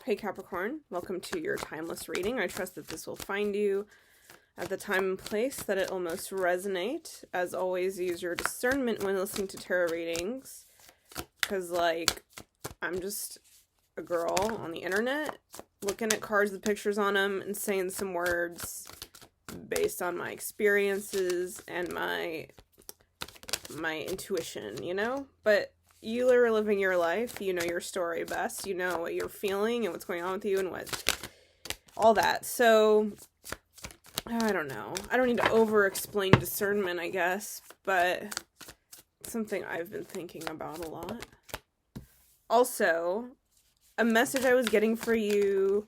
Hey Capricorn, welcome to your timeless reading. I trust that this will find you at the time and place that it will most resonate. As always, use your discernment when listening to tarot readings, because I'm just a girl on the internet looking at cards with pictures on them and saying some words based on my experiences and my intuition, But you are living your life. You know your story best. You know what you're feeling and what's going on with you and all that. So, I don't know. I don't need to over-explain discernment, I guess, but it's something I've been thinking about a lot. Also, a message I was getting for you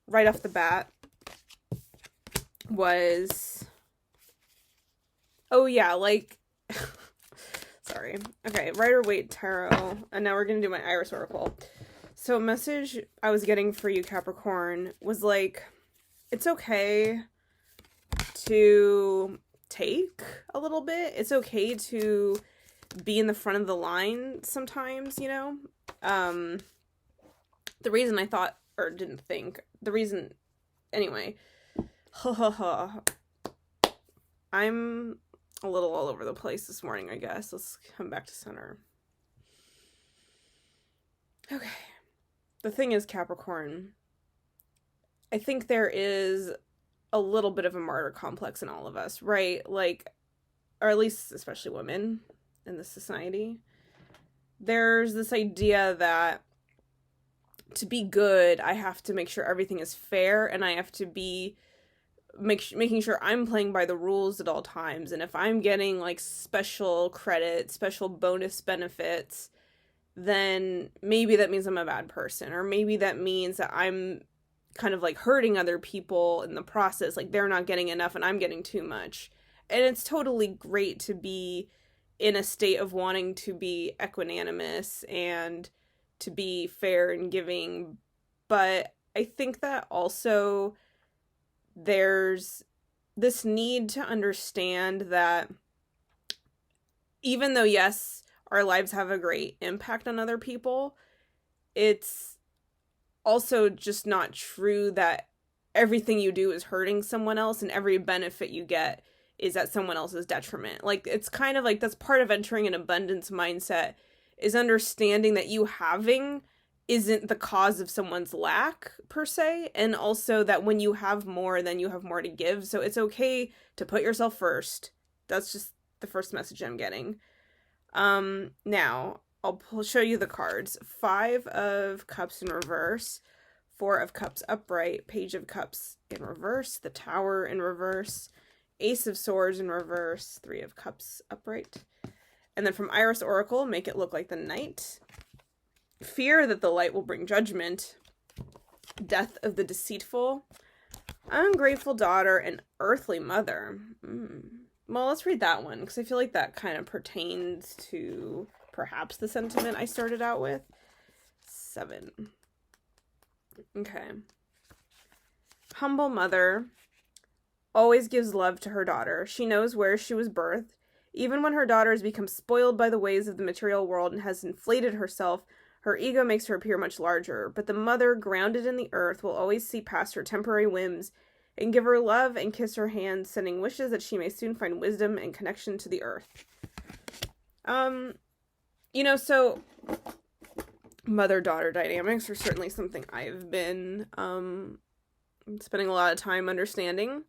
right off the bat was, sorry. Okay, Rider-Waite Tarot, and now we're going to do my Iris Oracle. So a message I was getting for you, Capricorn, was it's okay to take a little bit. It's okay to be in the front of the line sometimes, The reason I thought, or didn't think, anyway, I'm a little all over the place this morning, I guess. Let's come back to center. Okay. The thing is, Capricorn, I think there is a little bit of a martyr complex in all of us, right? Or at least especially women in this society. There's this idea that to be good, I have to make sure everything is fair, and I have to be making sure I'm playing by the rules at all times. And if I'm getting special credit, special bonus benefits, then maybe that means I'm a bad person, or maybe that means that I'm kind of hurting other people in the process. They're not getting enough and I'm getting too much. And it's totally great to be in a state of wanting to be equanimous and to be fair and giving. But I think that also there's this need to understand that even though, yes, our lives have a great impact on other people, it's also just not true that everything you do is hurting someone else and every benefit you get is at someone else's detriment. It's kind of that's part of entering an abundance mindset, is understanding that you having isn't the cause of someone's lack per se, and also that when you have more, then you have more to give. So it's okay to put yourself first. That's just the first message I'm getting. Now I'll show you the cards. 5 of Cups in reverse, 4 of Cups upright, Page of Cups in reverse, the Tower in reverse, Ace of Swords in reverse, 3 of Cups upright. And then from Iris Oracle, make it look like the Knight. Fear that the light will bring judgment, Death of the Deceitful, Ungrateful Daughter, and Earthly Mother. Well, let's read that one, because I feel like that kind of pertains to perhaps the sentiment I started out with. 7. Okay. Humble mother always gives love to her daughter. She knows where she was birthed. Even when her daughter has become spoiled by the ways of the material world and has inflated herself, her ego makes her appear much larger. But the mother, grounded in the earth, will always see past her temporary whims and give her love and kiss her hand, sending wishes that she may soon find wisdom and connection to the earth. So mother-daughter dynamics are certainly something I've been spending a lot of time understanding.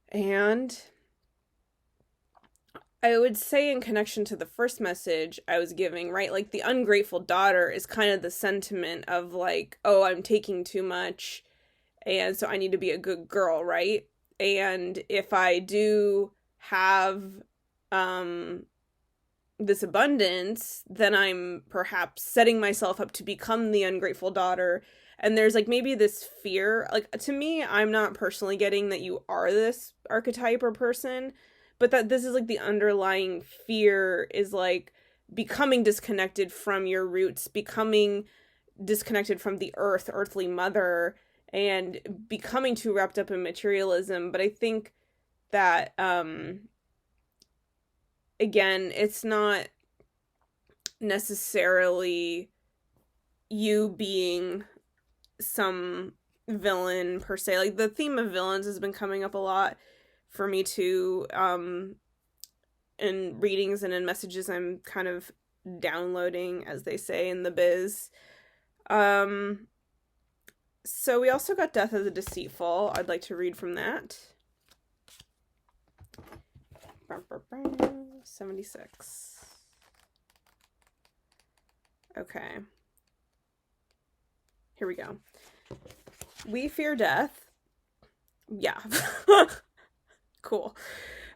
And I would say in connection to the first message I was giving, right? The ungrateful daughter is kind of the sentiment of oh, I'm taking too much, and so I need to be a good girl, right? And if I do have this abundance, then I'm perhaps setting myself up to become the ungrateful daughter. And there's maybe this fear, to me, I'm not personally getting that you are this archetype or person, but that this is the underlying fear is becoming disconnected from your roots, becoming disconnected from the earthly mother, and becoming too wrapped up in materialism. But I think that again, it's not necessarily you being some villain per se. Like, the theme of villains has been coming up a lot for me too, in readings and in messages I'm kind of downloading, as they say in the biz. So we also got Death of the Deceitful. I'd like to read from that. 76. Okay. Here we go. We fear death. Yeah. Cool.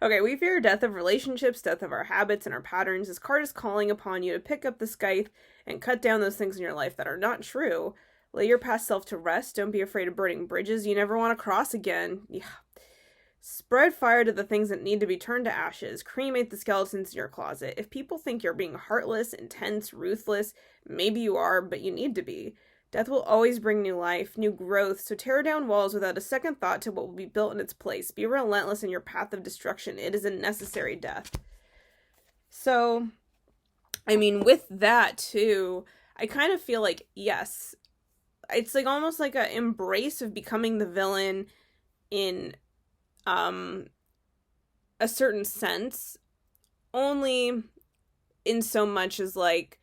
Okay, we fear death of relationships, death of our habits and our patterns. This card is calling upon you to pick up the scythe and cut down those things in your life that are not true. Lay your past self to rest. Don't be afraid of burning bridges you never want to cross again. Yeah. Spread fire to the things that need to be turned to ashes. Cremate the skeletons in your closet. If people think you're being heartless, intense, ruthless, maybe you are, but you need to be. Death will always bring new life, new growth, so tear down walls without a second thought to what will be built in its place. Be relentless in your path of destruction. It is a necessary death. So, I mean, with that too, I kind of feel like, yes, it's like almost like an embrace of becoming the villain in a certain sense, only in so much as like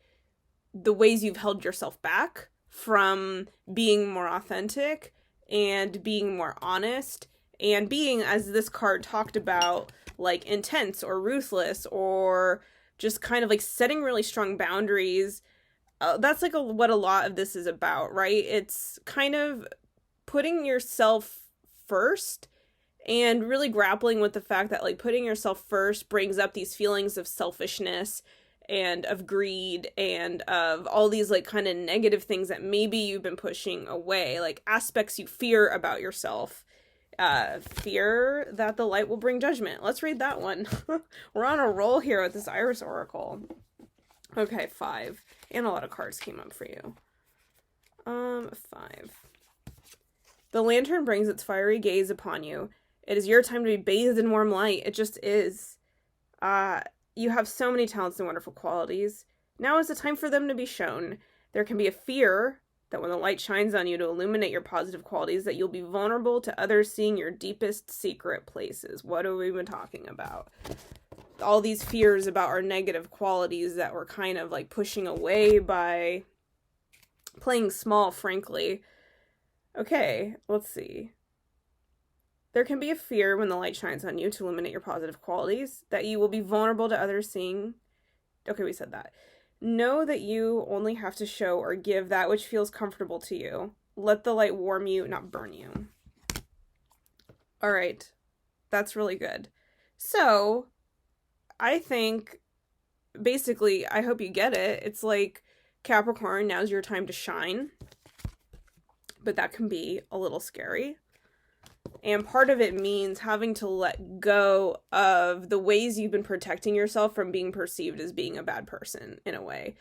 the ways you've held yourself back from being more authentic and being more honest and being, as this card talked about, like intense or ruthless or just kind of like setting really strong boundaries. That's like what a lot of this is about, right? It's kind of putting yourself first and really grappling with the fact that like putting yourself first brings up these feelings of selfishness and of greed and of all these like kind of negative things that maybe you've been pushing away, like aspects you fear about yourself. Fear that the light will bring judgment. Let's read that one. We're on a roll here with this Iris Oracle. Okay, 5. And a lot of cards came up for you. 5. The lantern brings its fiery gaze upon you. It is your time to be bathed in warm light. It just is. You have so many talents and wonderful qualities. Now is the time for them to be shown. There can be a fear that when the light shines on you to illuminate your positive qualities, that you'll be vulnerable to others seeing your deepest secret places. What have we been talking about? All these fears about our negative qualities that we're kind of like pushing away by playing small, frankly. Okay, let's see. There can be a fear when the light shines on you to illuminate your positive qualities, that you will be vulnerable to others seeing. Okay, we said that. Know that you only have to show or give that which feels comfortable to you. Let the light warm you, not burn you. All right, that's really good. So, I think, basically, I hope you get it. It's like, Capricorn, now's your time to shine. But that can be a little scary. And part of it means having to let go of the ways you've been protecting yourself from being perceived as being a bad person, in a way.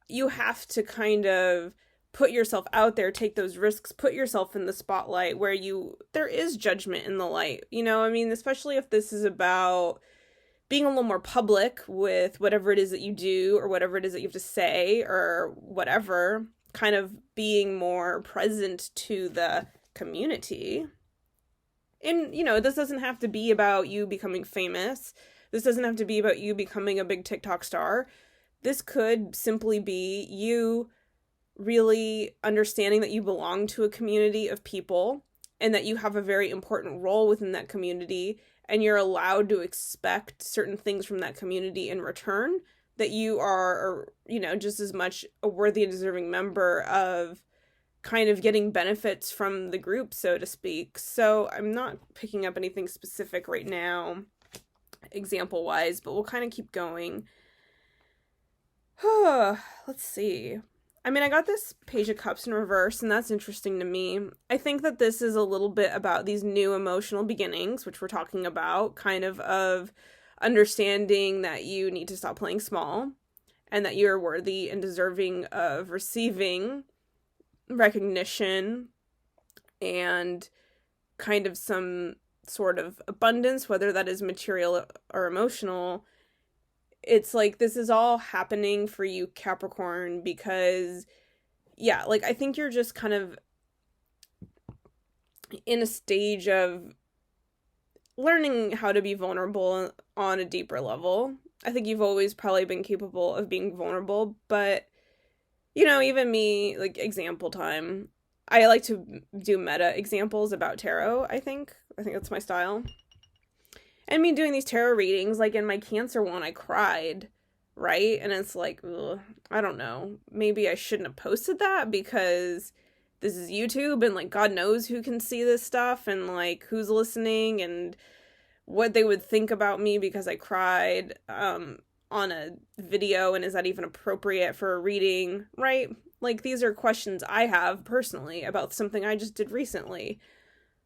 You have to kind of put yourself out there, take those risks, put yourself in the spotlight where there is judgment in the light. You know, I mean, especially if this is about being a little more public with whatever it is that you do or whatever it is that you have to say or whatever, kind of being more present to the community. And, you know, this doesn't have to be about you becoming famous. This doesn't have to be about you becoming a big TikTok star. This could simply be you really understanding that you belong to a community of people and that you have a very important role within that community, and you're allowed to expect certain things from that community in return, that you are, you know, just as much a worthy and deserving member of kind of getting benefits from the group, so to speak. So I'm not picking up anything specific right now, example-wise, but we'll kind of keep going. Let's see. I mean, I got this Page of Cups in reverse, and that's interesting to me. I think that this is a little bit about these new emotional beginnings, which we're talking about, kind of understanding that you need to stop playing small, and that you're worthy and deserving of receiving recognition and kind of some sort of abundance, whether that is material or emotional. It's like this is all happening for you, Capricorn, because yeah, like, I think you're just kind of in a stage of learning how to be vulnerable on a deeper level. I think you've always probably been capable of being vulnerable, but, you know, even me, like, example time, I like to do meta examples about tarot, I think. I think that's my style. And me doing these tarot readings, like in my Cancer one, I cried, right? And it's like, ugh, I don't know. Maybe I shouldn't have posted that because this is YouTube and, like, God knows who can see this stuff and, like, who's listening and what they would think about me because I cried on a video, and is that even appropriate for a reading, right? Like, these are questions I have personally about something I just did recently.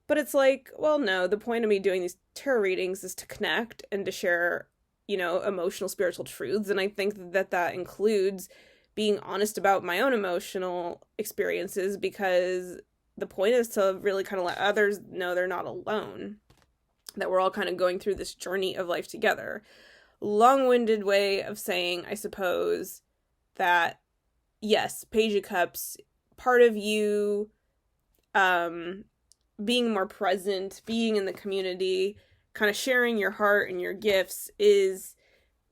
But it's like, well, no, the point of me doing these tarot readings is to connect and to share, you know, emotional, spiritual truths. And I think that that includes being honest about my own emotional experiences, because the point is to really kind of let others know they're not alone, that we're all kind of going through this journey of life together. Long-winded way of saying, I suppose, that yes, Page of Cups, part of you being more present, being in the community, kind of sharing your heart and your gifts is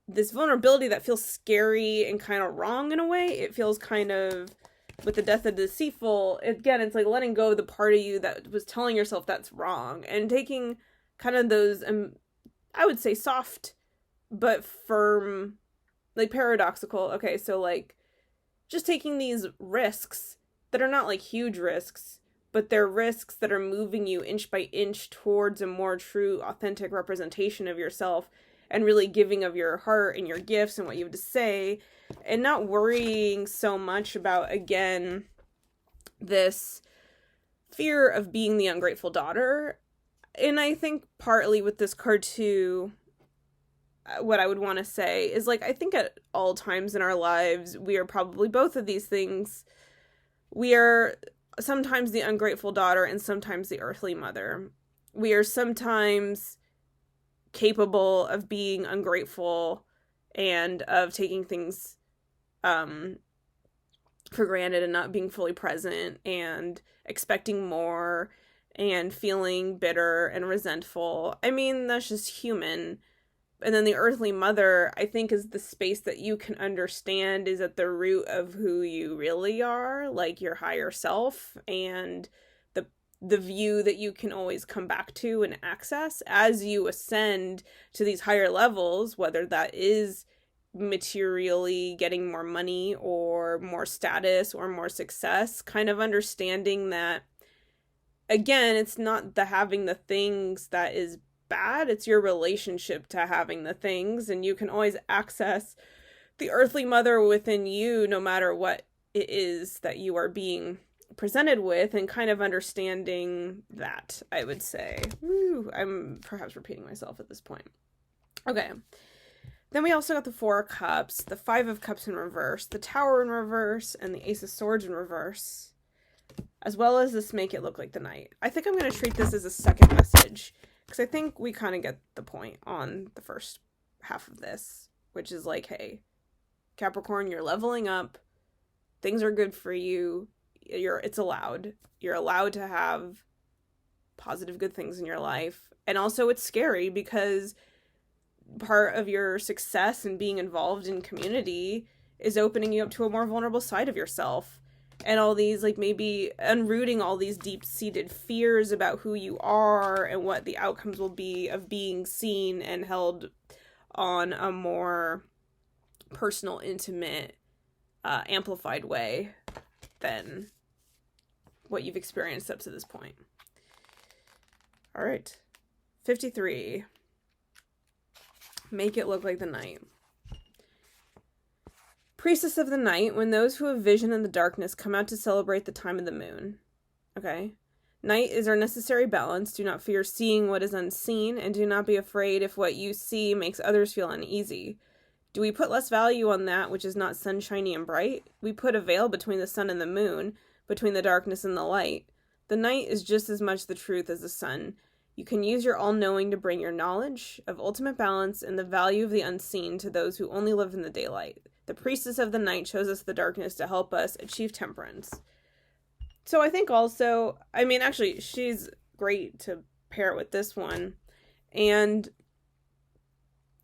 this vulnerability that feels scary and kind of wrong in a way. It feels kind of, with the Death of the Deceitful, again, it's like letting go of the part of you that was telling yourself that's wrong and taking kind of those, I would say soft but firm, like paradoxical. Okay, so like just taking these risks that are not like huge risks, but they're risks that are moving you inch by inch towards a more true, authentic representation of yourself, and really giving of your heart and your gifts and what you have to say, and not worrying so much about, again, this fear of being the ungrateful daughter. And I think partly with this card too, what I would want to say is, like, I think at all times in our lives, we are probably both of these things. We are sometimes the ungrateful daughter and sometimes the earthly mother. We are sometimes capable of being ungrateful and of taking things for granted and not being fully present and expecting more and feeling bitter and resentful. I mean, that's just human. And then the earthly mother, I think, is the space that you can understand is at the root of who you really are, like your higher self, and the view that you can always come back to and access as you ascend to these higher levels, whether that is materially getting more money or more status or more success, kind of understanding that, again, it's not the having the things that is bad, it's your relationship to having the things, and you can always access the earthly mother within you no matter what it is that you are being presented with, and kind of understanding that, I would say. Woo, I'm perhaps repeating myself at this point. Okay. Then we also got the Four of Cups, the Five of Cups in reverse, the Tower in reverse, and the Ace of Swords in reverse, as well as this Make It Look Like the Knight. I think I'm going to treat this as a second message, because I think we kind of get the point on the first half of this, which is like, hey, Capricorn, you're leveling up. Things are good for you. It's allowed. You're allowed to have positive, good things in your life. And also it's scary because part of your success and being involved in community is opening you up to a more vulnerable side of yourself. And all these, like, maybe unrooting all these deep-seated fears about who you are and what the outcomes will be of being seen and held on a more personal, intimate, amplified way than what you've experienced up to this point. All right. 53. Make it look like the night. Priestess of the night, when those who have vision in the darkness come out to celebrate the time of the moon. Okay. Night is our necessary balance. Do not fear seeing what is unseen, and do not be afraid if what you see makes others feel uneasy. Do we put less value on that which is not sunshiny and bright? We put a veil between the sun and the moon, between the darkness and the light. The night is just as much the truth as the sun. You can use your all-knowing to bring your knowledge of ultimate balance and the value of the unseen to those who only live in the daylight. The priestess of the night shows us the darkness to help us achieve temperance. So I think also, I mean, actually, she's great to pair it with this one. And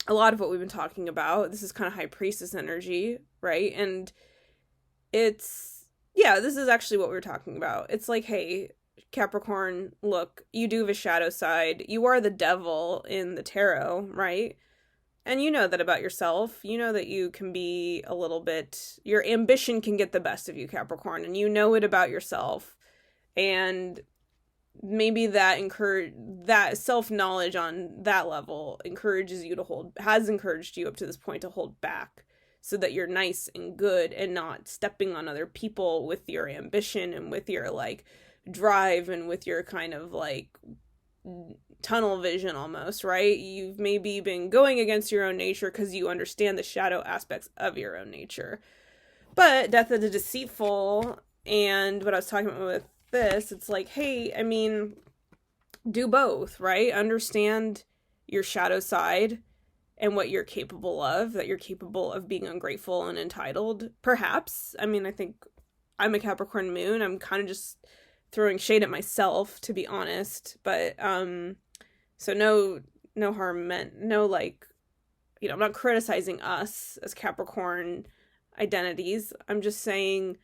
a lot of what we've been talking about, this is kind of high priestess energy, right? And it's, yeah, this is actually what we were talking about. It's like, hey, Capricorn, look, you do have a shadow side. You are the devil in the tarot, right? And you know that about yourself. You know that you can be a little bit, your ambition can get the best of you, Capricorn, and you know it about yourself. And maybe that self-knowledge on that level encourages you to has encouraged you up to this point to hold back so that you're nice and good and not stepping on other people with your ambition and with your like drive and with your kind of like tunnel vision almost, right? You've maybe been going against your own nature because you understand the shadow aspects of your own nature. But Death of the Deceitful and what I was talking about with this, it's like, hey, I mean, do both, right? Understand your shadow side and what you're capable of, that you're capable of being ungrateful and entitled, perhaps. I mean, I think I'm a Capricorn moon. I'm kind of just throwing shade at myself, to be honest, but so no harm meant, no, like, you know, I'm not criticizing us as Capricorn identities. I'm just saying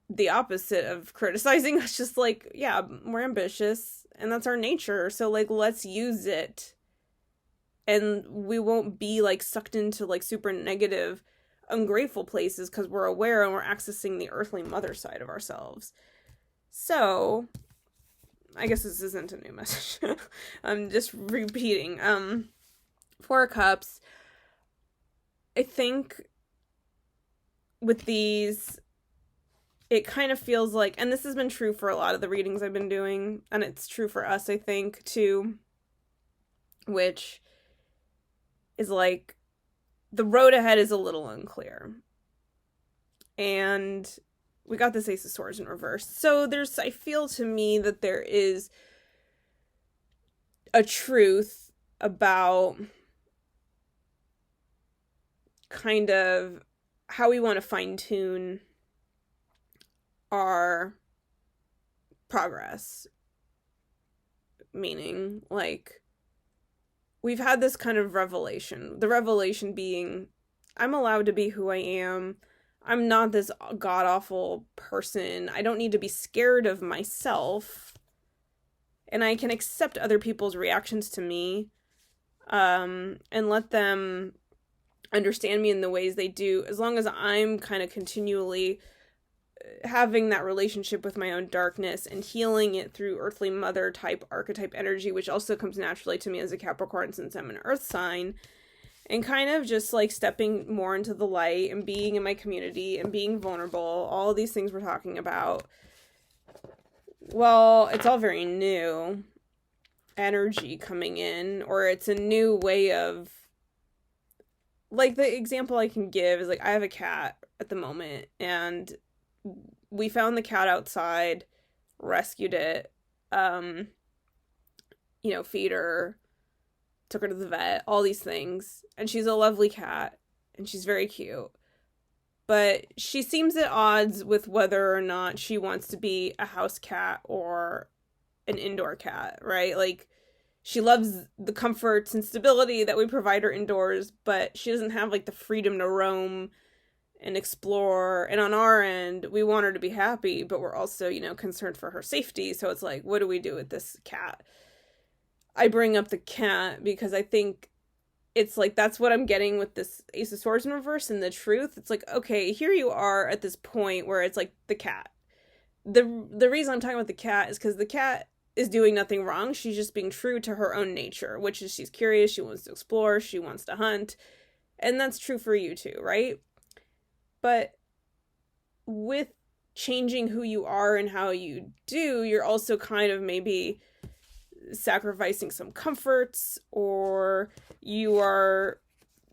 the opposite of criticizing us, just like, yeah, we're ambitious and that's our nature, so like let's use it and we won't be like sucked into like super negative ungrateful places because we're aware and we're accessing the earthly mother side of ourselves. So I guess this isn't a new message. I'm just repeating. Four of Cups, I think with these, it kind of feels like, and this has been true for a lot of the readings I've been doing, and it's true for us, I think, too, which is like, the road ahead is a little unclear. And we got this Ace of Swords in reverse. So I feel to me that there is a truth about kind of how we want to fine-tune our progress. Meaning, like, we've had this kind of revelation. The revelation being, I'm allowed to be who I am. I'm not this god-awful person. I don't need to be scared of myself. And I can accept other people's reactions to me, and let them understand me in the ways they do, as long as I'm kind of continually having that relationship with my own darkness and healing it through earthly mother type archetype energy, which also comes naturally to me as a Capricorn since I'm an earth sign, and kind of just like stepping more into the light and being in my community and being vulnerable, all of these things we're talking about. Well, it's all very new energy coming in, or it's a new way of, like, the example I can give is like, I have a cat at the moment, and we found the cat outside, rescued it, feed her, took her to the vet, all these things. And she's a lovely cat, and she's very cute. But she seems at odds with whether or not she wants to be a house cat or an indoor cat, right? Like, she loves the comforts and stability that we provide her indoors, but she doesn't have, like, the freedom to roam and explore. And on our end, we want her to be happy, but we're also, concerned for her safety. So it's like, what do we do with this cat? I bring up the cat because I think it's like, that's what I'm getting with this Ace of Swords in reverse and the truth. It's like, okay, here you are at this point where it's like the cat. The reason I'm talking about the cat is because the cat is doing nothing wrong. She's just being true to her own nature, which is she's curious, she wants to explore, she wants to hunt. And that's true for you too, right? But with changing who you are and how you do, you're also kind of maybe sacrificing some comforts, or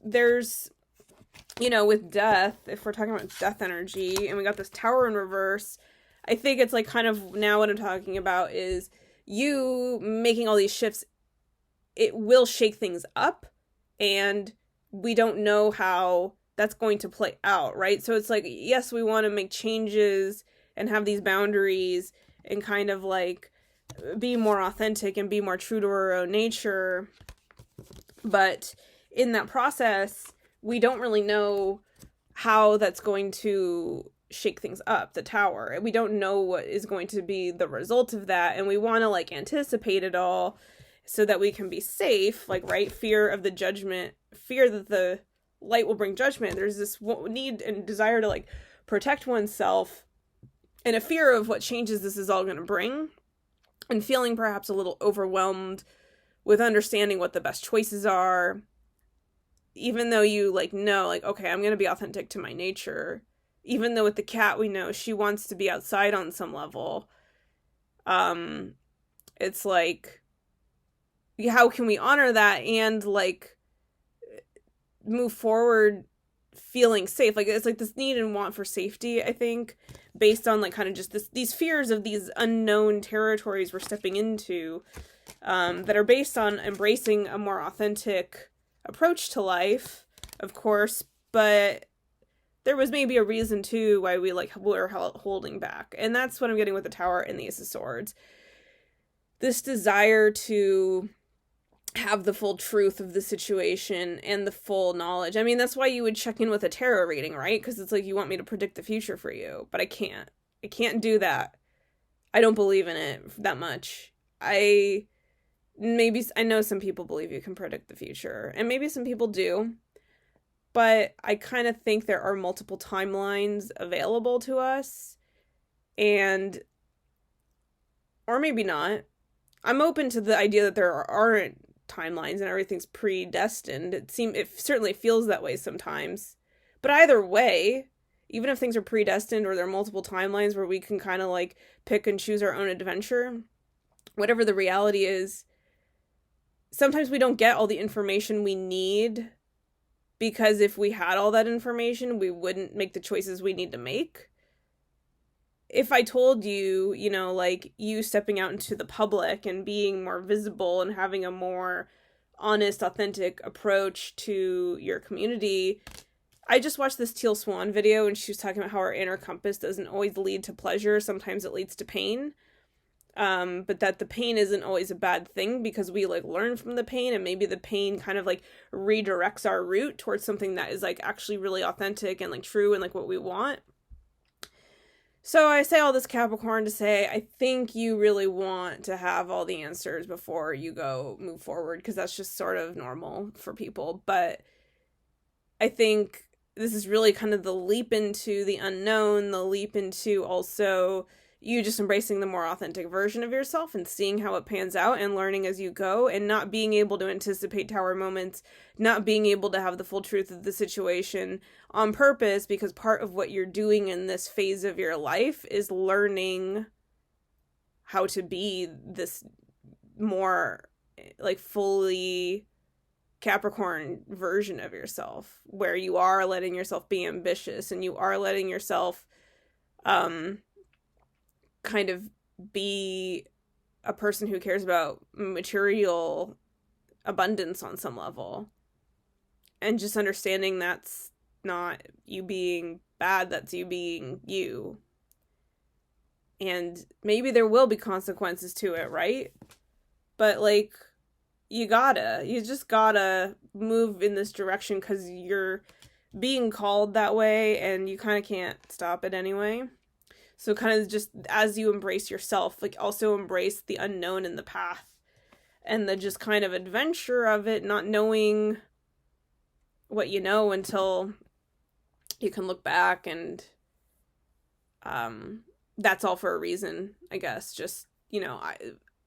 there's, with death, if we're talking about death energy, and we got this Tower in reverse, I think it's like kind of now what I'm talking about is you making all these shifts. It will shake things up, and we don't know how that's going to play out, right? So it's like, yes, we want to make changes and have these boundaries and kind of like be more authentic and be more true to our own nature. But in that process, we don't really know how that's going to shake things up, the tower. We don't know what is going to be the result of that. And we want to like anticipate it all so that we can be safe, like, right? Fear of the judgment, fear that the light will bring judgment. There's this need and desire to like protect oneself and a fear of what changes this is all going to bring, and feeling perhaps a little overwhelmed with understanding what the best choices are, even though you like know, like, okay, I'm going to be authentic to my nature. Even though with the cat, we know she wants to be outside on some level. It's like, how can we honor that and like move forward feeling safe? Like, it's like this need and want for safety, I think, based on like kind of just these fears of these unknown territories we're stepping into, that are based on embracing a more authentic approach to life, of course, but there was maybe a reason too why we like were holding back. And that's what I'm getting with the Tower and the Ace of Swords. This desire to have the full truth of the situation and the full knowledge. I mean, that's why you would check in with a tarot reading, right? Because it's like, you want me to predict the future for you, but I can't. I can't do that. I don't believe in it that much. I know some people believe you can predict the future, and maybe some people do, but I kind of think there are multiple timelines available to us, or maybe not. I'm open to the idea that there aren't timelines and everything's predestined. It certainly feels that way sometimes. But either way, even if things are predestined or there are multiple timelines where we can kind of like pick and choose our own adventure, whatever the reality is, sometimes we don't get all the information we need, because if we had all that information, we wouldn't make the choices we need to make. If I told you, you know, like, you stepping out into the public and being more visible and having a more honest, authentic approach to your community. I just watched this Teal Swan video, and she was talking about how our inner compass doesn't always lead to pleasure. Sometimes it leads to pain. But that the pain isn't always a bad thing, because we like learn from the pain, and maybe the pain kind of like redirects our route towards something that is like actually really authentic and like true and like what we want. So I say all this, Capricorn, to say I think you really want to have all the answers before you go move forward, because that's just sort of normal for people. But I think this is really kind of the leap into the unknown, the leap into also you just embracing the more authentic version of yourself and seeing how it pans out and learning as you go, and not being able to anticipate tower moments, not being able to have the full truth of the situation on purpose, because part of what you're doing in this phase of your life is learning how to be this more like fully Capricorn version of yourself, where you are letting yourself be ambitious and you are letting yourself kind of be a person who cares about material abundance on some level, and just understanding that's not you being bad, that's you being you. And maybe there will be consequences to it, right? But like, you just gotta move in this direction because you're being called that way, and you kind of can't stop it anyway. So kind of just as you embrace yourself, like also embrace the unknown in the path and the just kind of adventure of it, not knowing what you know until you can look back, and that's all for a reason, I guess. Just, you know,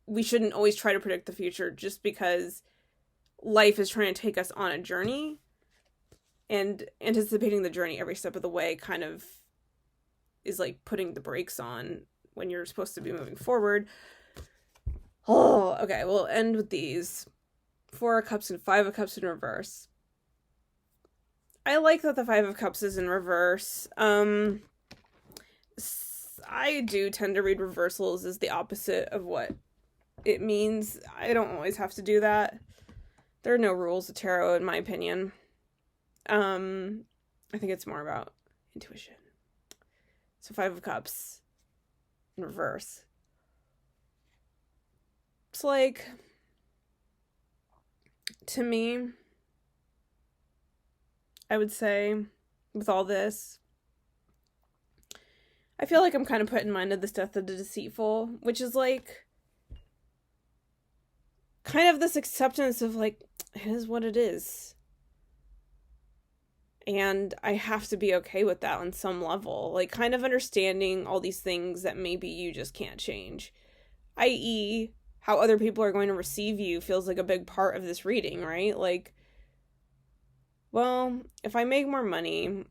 we shouldn't always try to predict the future, just because life is trying to take us on a journey, and anticipating the journey every step of the way kind of is like putting the brakes on when you're supposed to be moving forward. Oh, okay, we'll end with these. 4 of Cups and 5 of Cups in reverse. I like that the 5 of Cups is in reverse. I do tend to read reversals as the opposite of what it means. I don't always have to do that. There are no rules of tarot, in my opinion. I think it's more about intuition. So 5 of Cups in reverse. It's like, to me, I would say, with all this, I feel like I'm kind of put in mind of this Death of the Deceitful, which is like, kind of this acceptance of like, it is what it is. And I have to be okay with that on some level. Like, kind of understanding all these things that maybe you just can't change. I.e., how other people are going to receive you feels like a big part of this reading, right? Like, well, if I make more money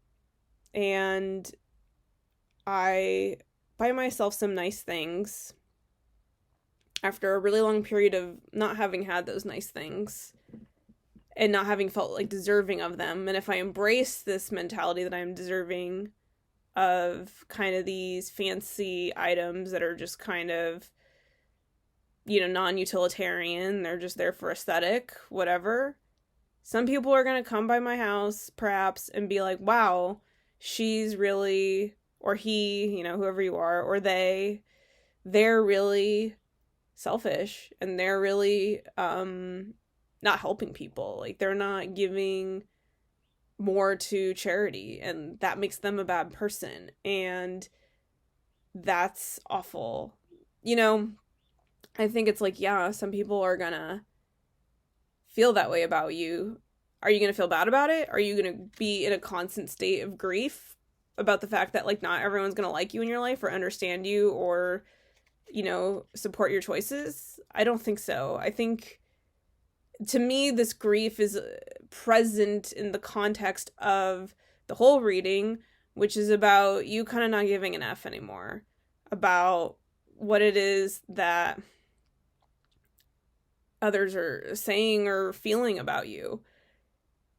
and I buy myself some nice things after a really long period of not having had those nice things and not having felt like deserving of them, and if I embrace this mentality that I'm deserving of kind of these fancy items that are just kind of, you know, non-utilitarian, they're just there for aesthetic, whatever. Some people are going to come by my house, perhaps, and be like, wow, she's really, or he, you know, whoever you are, or they're really selfish, and they're really, not helping people. Like, they're not giving more to charity, and that makes them a bad person. And that's awful. You know, I think it's like, yeah, some people are gonna feel that way about you. Are you gonna feel bad about it? Are you gonna be in a constant state of grief about the fact that, like, not everyone's gonna like you in your life or understand you or, you know, support your choices? I don't think so. I think, to me, this grief is present in the context of the whole reading, which is about you kind of not giving an F anymore about what it is that others are saying or feeling about you.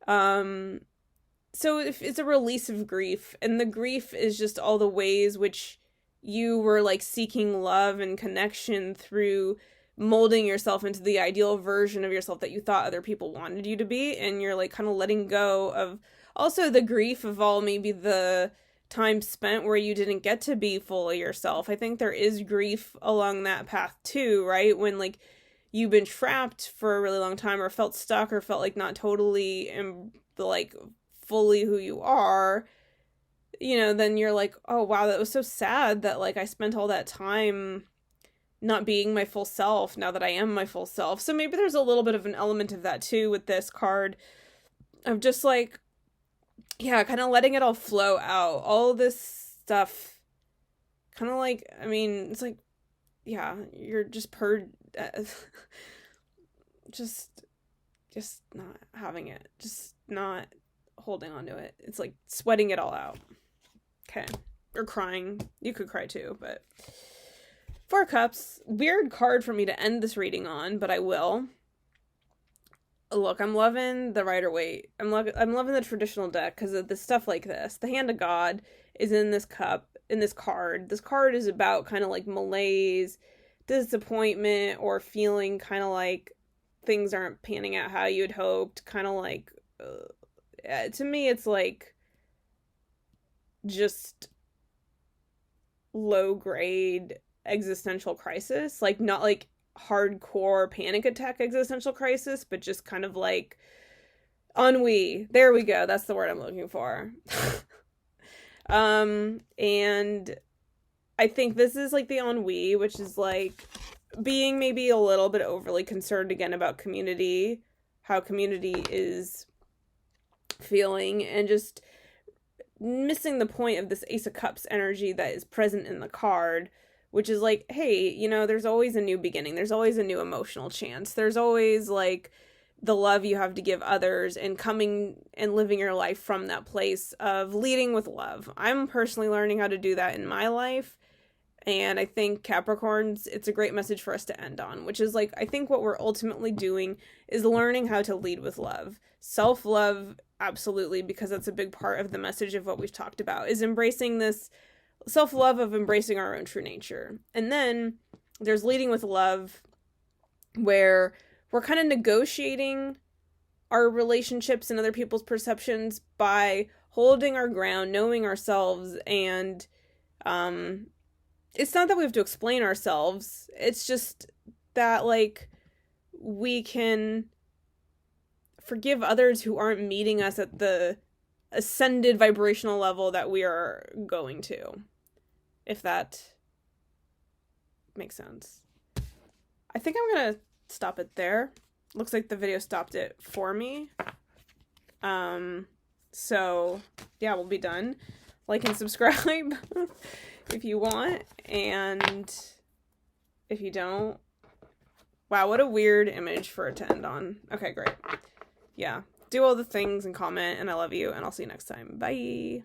So if it's a release of grief, and the grief is just all the ways which you were like seeking love and connection through molding yourself into the ideal version of yourself that you thought other people wanted you to be, and you're like kind of letting go of also the grief of all maybe the time spent where you didn't get to be fully yourself. I think there is grief along that path too, right? When like you've been trapped for a really long time, or felt stuck, or felt like not totally like fully who you are, you know, then you're like, oh wow, that was so sad that like I spent all that time not being my full self now that I am my full self. So maybe there's a little bit of an element of that too with this card, of just like, yeah, kind of letting it all flow out. All this stuff, kind of like, I mean, it's like, yeah, you're just just not having it, just not holding on to it. It's like sweating it all out. Okay. Or crying. You could cry too, but 4 Cups, weird card for me to end this reading on, but I will. Look, I'm loving the Rider-Waite. I'm loving the traditional deck because of the stuff like this. The Hand of God is in this cup, in this card. This card is about kind of like malaise, disappointment, or feeling kind of like things aren't panning out how you had hoped. Kind of like, to me, it's like just low grade existential crisis, like not like hardcore panic attack existential crisis, but just kind of like ennui. There we go, that's the word I'm looking for. And I think this is like the ennui, which is like being maybe a little bit overly concerned again about community, how community is feeling, and just missing the point of this Ace of Cups energy that is present in the card, which is like, hey, you know, there's always a new beginning. There's always a new emotional chance. There's always like the love you have to give others, and coming and living your life from that place of leading with love. I'm personally learning how to do that in my life. And I think Capricorns, it's a great message for us to end on, which is like, I think what we're ultimately doing is learning how to lead with love. Self-love, absolutely, because that's a big part of the message of what we've talked about, is embracing this self-love of embracing our own true nature. And then there's leading with love, where we're kind of negotiating our relationships and other people's perceptions by holding our ground, knowing ourselves, and it's not that we have to explain ourselves. It's just that, like, we can forgive others who aren't meeting us at the ascended vibrational level that we are going to. If that makes sense. I think I'm gonna stop it there. Looks like the video stopped it for me. So yeah, we'll be done. Like and subscribe if you want, and if you don't, wow, what a weird image for it to end on. Okay, great. Yeah, do all the things and comment, and I love you, and I'll see you next time. Bye.